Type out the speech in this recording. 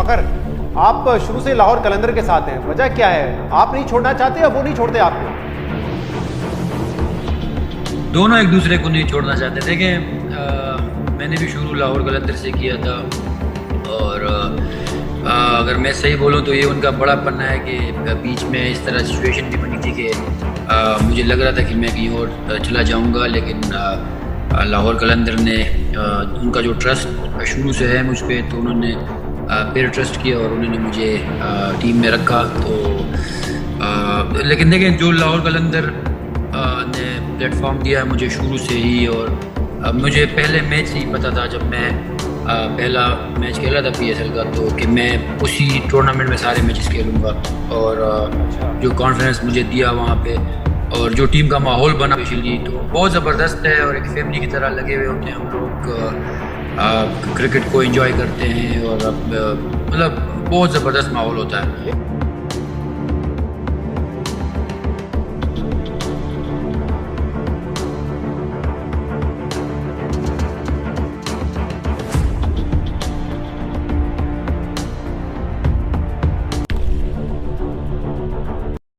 फ़खर, आप शुरू से लाहौर कलंदर के साथ हैं, वजह क्या है? आप नहीं छोड़ना चाहते या वो नहीं छोड़ते आपको? दोनों एक दूसरे को नहीं छोड़ना चाहते। देखें, मैंने भी शुरू लाहौर कलंदर से किया था और अगर मैं सही बोलूँ तो ये उनका बड़ा पन्ना है कि बीच में इस तरह सिचुएशन भी बनी थी कि मुझे लग रहा था कि मैं कहीं और चला जाऊंगा, लेकिन लाहौर कलंदर ने उनका जो ट्रस्ट शुरू से है मुझ पर, तो उन्होंने फिर ट्रस्ट किया और उन्होंने मुझे टीम में रखा। तो लेकिन देखें, जो लाहौर कलंदर ने प्लेटफॉर्म दिया है मुझे शुरू से ही, और मुझे पहले मैच से ही पता था, जब मैं पहला मैच खेला था PSL का, तो कि मैं उसी टूर्नामेंट में सारे मैचेस खेलूँगा। और जो कॉन्फिडेंस मुझे दिया वहाँ पे और जो टीम का माहौल बना स्पेशली, तो बहुत ज़बरदस्त है और एक फैमिली की तरह लगे हुए होते हैं हम लोग, क्रिकेट को एंजॉय करते हैं और मतलब बहुत ज़बरदस्त माहौल होता है।